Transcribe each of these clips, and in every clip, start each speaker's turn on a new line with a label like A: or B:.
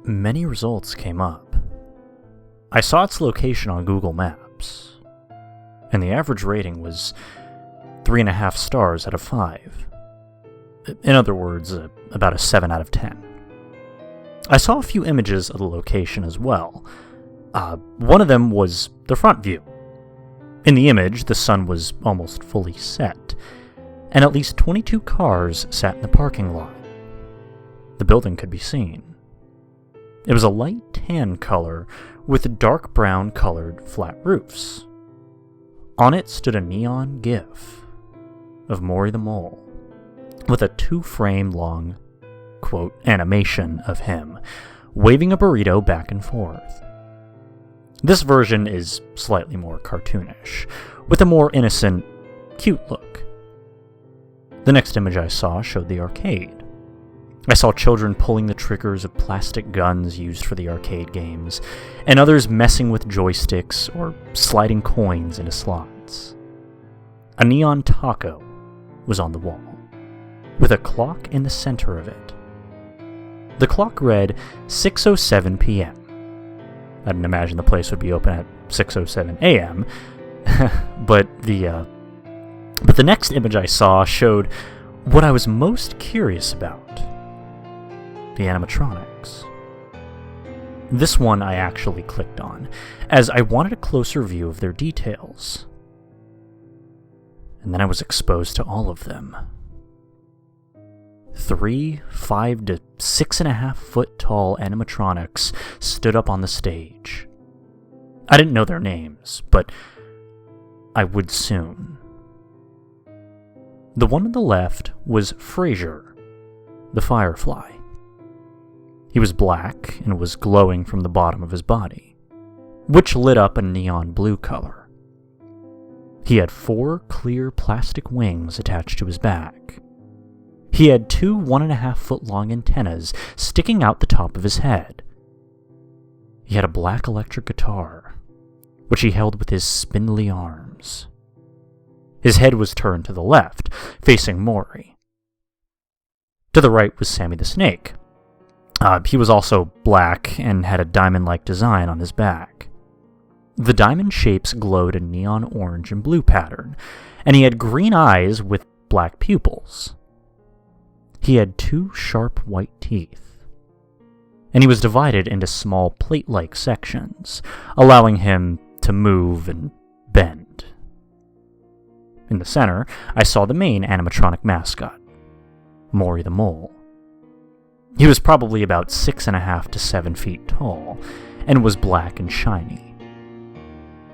A: Many results came up. I saw its location on Google Maps, and the average rating was 3.5 stars out of 5. In other words, about a 7 out of 10. I saw a few images of the location as well. One of them was the front view. In the image, the sun was almost fully set, and at least 22 cars sat in the parking lot. The building could be seen. It was a light tan color with dark brown colored flat roofs. On it stood a neon GIF of Maury the Mole, with a 2-frame long, quote, animation of him waving a burrito back and forth. This version is slightly more cartoonish, with a more innocent, cute look. The next image I saw showed the arcade. I saw children pulling the triggers of plastic guns used for the arcade games, and others messing with joysticks or sliding coins into slots. A neon taco was on the wall, with a clock in the center of it. The clock read 6:07 p.m. I didn't imagine the place would be open at 6:07 a.m., but the next image I saw showed what I was most curious about: the animatronics. This one I actually clicked on, as I wanted a closer view of their details. And then I was exposed to all of them. 3 5 to 6.5 foot tall animatronics stood up on the stage. I didn't know their names, but I would soon. The one on the left was Frasier, the Firefly. He was black and was glowing from the bottom of his body, which lit up a neon blue color. He had 4 clear plastic wings attached to his back. He had 2 1.5 foot long antennas sticking out the top of his head. He had a black electric guitar, which he held with his spindly arms. His head was turned to the left, facing Maury. To the right was Sammy the Snake. He was also black and had a diamond-like design on his back. The diamond shapes glowed a neon orange and blue pattern, and he had green eyes with black pupils. He had 2 sharp white teeth, and he was divided into small plate-like sections, allowing him to move and bend. In the center, I saw the main animatronic mascot, Maury the Mole. He was probably about 6.5 to 7 feet tall, and was black and shiny.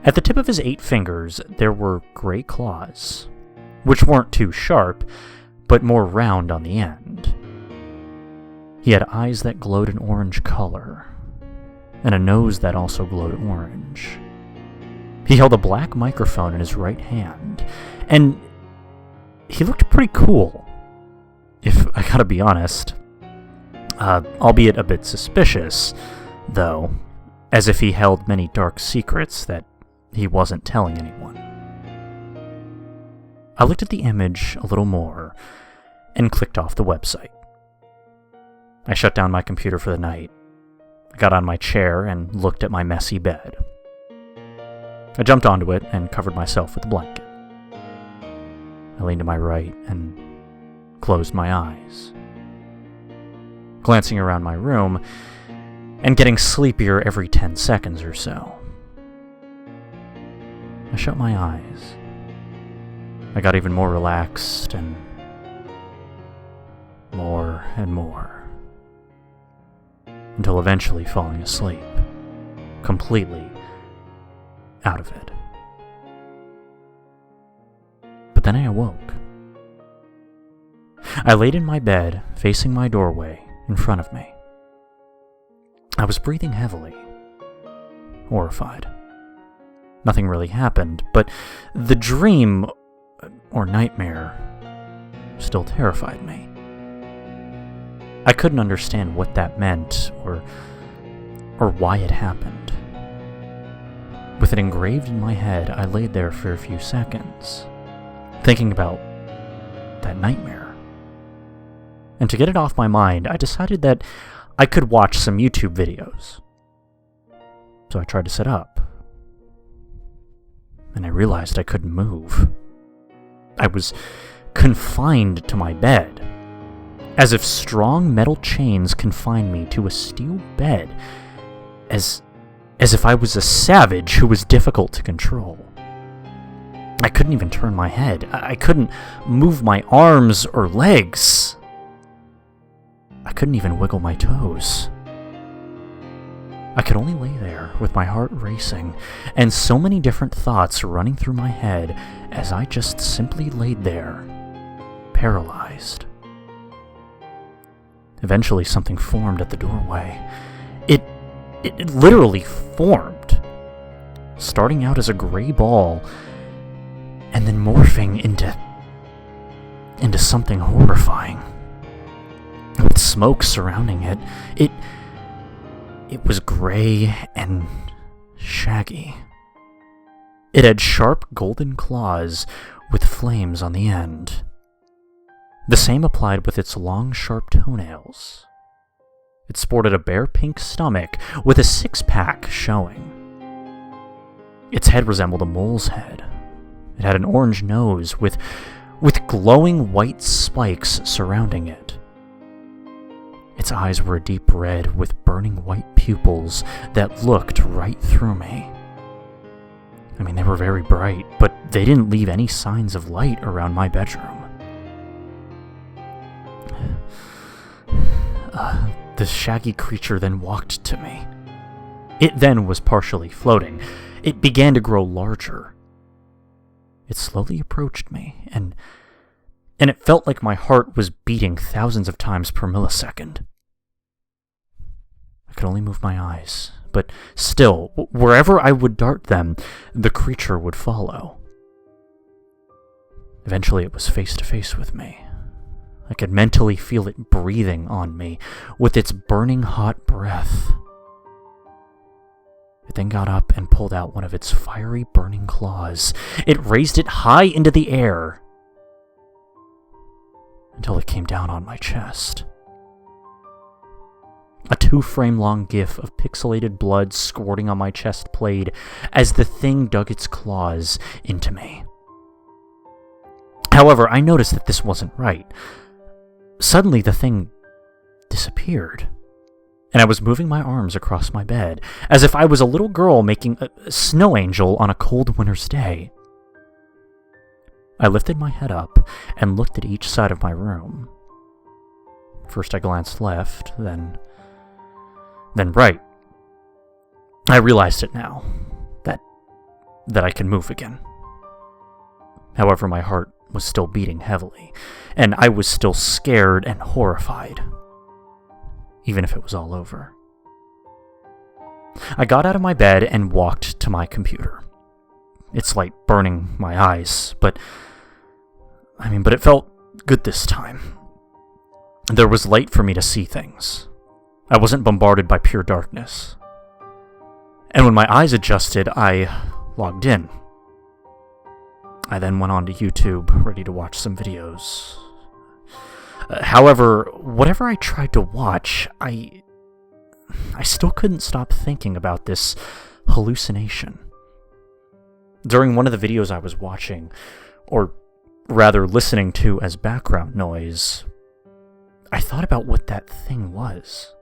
A: At the tip of his 8 fingers, there were gray claws, which weren't too sharp, but more round on the end. He had eyes that glowed an orange color, and a nose that also glowed orange. He held a black microphone in his right hand, and he looked pretty cool, if I gotta be honest. Albeit a bit suspicious, though, as if he held many dark secrets that he wasn't telling anyone. I looked at the image a little more, and clicked off the website. I shut down my computer for the night. I got on my chair and looked at my messy bed. I jumped onto it and covered myself with a blanket. I leaned to my right and closed my eyes. Glancing around my room, and getting sleepier every 10 seconds or so. I shut my eyes. I got even more relaxed and more, until eventually falling asleep, completely out of it. But then I awoke. I laid in my bed, facing my doorway in front of me. I was breathing heavily, horrified. Nothing really happened, but the dream, or nightmare, still terrified me. I couldn't understand what that meant, or why it happened. With it engraved in my head, I laid there for a few seconds, thinking about that nightmare. And to get it off my mind, I decided that I could watch some YouTube videos. So I tried to sit up, and I realized I couldn't move. I was confined to my bed, as if strong metal chains confined me to a steel bed, as if I was a savage who was difficult to control. I couldn't even turn my head. I couldn't move my arms or legs. I couldn't even wiggle my toes. I could only lay there with my heart racing and so many different thoughts running through my head as I just simply laid there, paralyzed. Eventually something formed at the doorway. It literally formed, starting out as a gray ball and then morphing into something horrifying. With smoke surrounding it, it was gray and shaggy. It had sharp golden claws with flames on the end. The same applied with its long, sharp toenails. It sported a bare pink stomach with a six-pack showing. Its head resembled a mole's head. It had an orange nose with glowing white spikes surrounding it. Its eyes were a deep red with burning white pupils that looked right through me. I mean, they were very bright, but they didn't leave any signs of light around my bedroom. The shaggy creature then walked to me. It then was partially floating. It began to grow larger. It slowly approached me, and it felt like my heart was beating thousands of times per millisecond. I could only move my eyes, but still, wherever I would dart them, the creature would follow. Eventually it was face to face with me. I could mentally feel it breathing on me with its burning hot breath. It then got up and pulled out one of its fiery burning claws. It raised it high into the air until it came down on my chest. A 2-frame long gif of pixelated blood squirting on my chest played as the thing dug its claws into me. However, I noticed that this wasn't right. Suddenly, the thing disappeared, and I was moving my arms across my bed, as if I was a little girl making a snow angel on a cold winter's day. I lifted my head up and looked at each side of my room. First I glanced left, then right. I realized it now, that I can move again. However, my heart was still beating heavily, and I was still scared and horrified, even if it was all over. I got out of my bed and walked to my computer. Its light burning my eyes, but it felt good this time. There was light for me to see things. I wasn't bombarded by pure darkness. And when my eyes adjusted, I logged in. I then went on to YouTube, ready to watch some videos. However, whatever I tried to watch, I still couldn't stop thinking about this hallucination. During one of the videos I was watching, or rather listening to as background noise, I thought about what that thing was.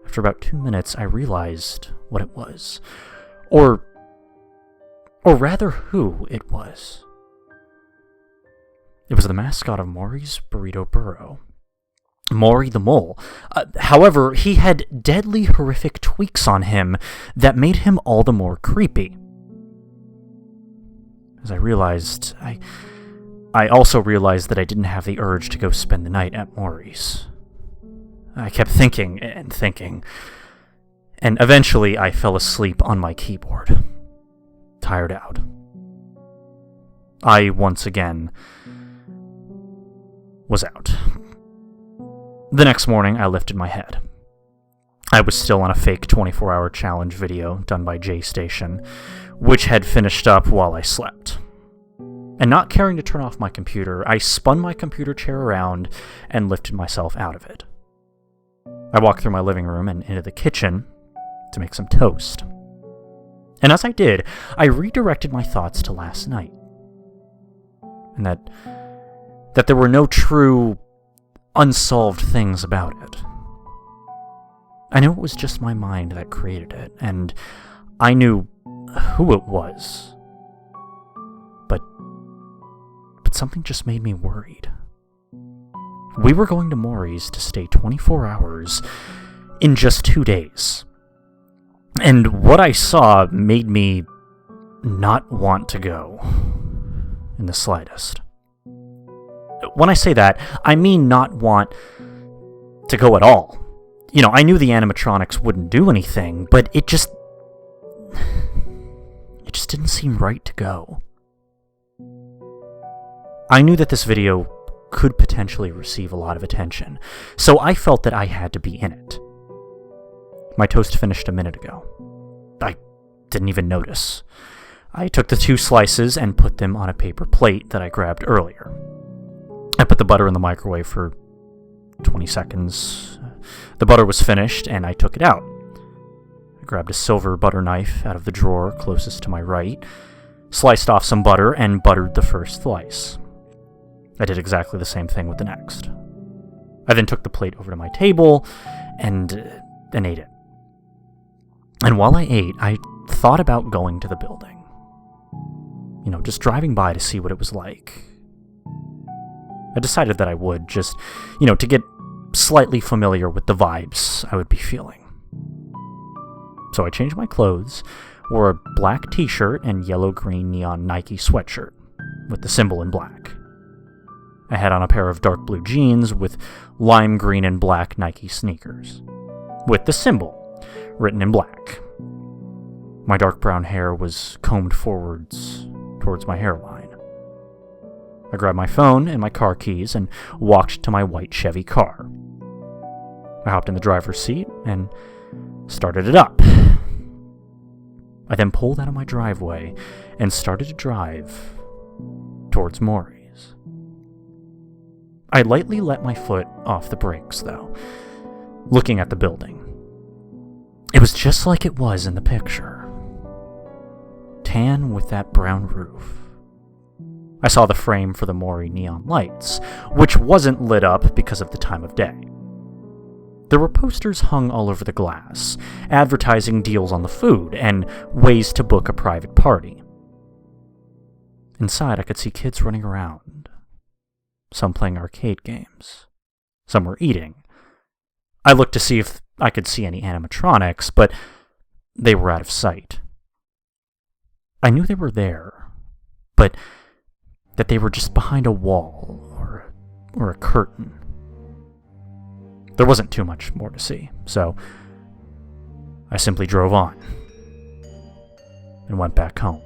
A: After about 2 minutes, I realized what it was. Or rather, who it was. It was the mascot of Maury's Burrito Burrow. Maury the Mole. However, he had deadly horrific tweaks on him that made him all the more creepy. As I realized, I also realized that I didn't have the urge to go spend the night at Maury's. I kept thinking and thinking, and eventually I fell asleep on my keyboard, tired out. I, once again, was out. The next morning, I lifted my head. I was still on a fake 24-hour challenge video done by J-Station, which had finished up while I slept. And not caring to turn off my computer, I spun my computer chair around and lifted myself out of it. I walked through my living room and into the kitchen to make some toast. And as I did, I redirected my thoughts to last night. And that there were no true, unsolved things about it. I knew it was just my mind that created it, and I knew who it was. But something just made me worried. We were going to Maury's to stay 24 hours in just 2 days. And what I saw made me not want to go in the slightest. When I say that, I mean not want to go at all. You know, I knew the animatronics wouldn't do anything, but it just didn't seem right to go. I knew that this video could potentially receive a lot of attention, so I felt that I had to be in it. My toast finished a minute ago. I didn't even notice. I took the 2 slices and put them on a paper plate that I grabbed earlier. I put the butter in the microwave for 20 seconds. The butter was finished, and I took it out. I grabbed a silver butter knife out of the drawer closest to my right, sliced off some butter, and buttered the first slice. I did exactly the same thing with the next. I then took the plate over to my table and ate it. And while I ate, I thought about going to the building. You know, just driving by to see what it was like. I decided that I would, just, to get slightly familiar with the vibes I would be feeling. So I changed my clothes, wore a black t-shirt and yellow-green neon Nike sweatshirt, with the symbol in black. I had on a pair of dark blue jeans with lime green and black Nike sneakers, with the symbol written in black. My dark brown hair was combed forwards towards my hairline. I grabbed my phone and my car keys and walked to my white Chevy car. I hopped in the driver's seat and started it up. I then pulled out of my driveway and started to drive towards Maury's. I lightly let my foot off the brakes, though, looking at the building. It was just like it was in the picture. Tan with that brown roof. I saw the frame for the Maury neon lights, which wasn't lit up because of the time of day. There were posters hung all over the glass, advertising deals on the food and ways to book a private party. Inside, I could see kids running around. Some playing arcade games. Some were eating. I looked to see if I could see any animatronics, but they were out of sight. I knew they were there, but that they were just behind a wall or a curtain. There wasn't too much more to see, so I simply drove on and went back home.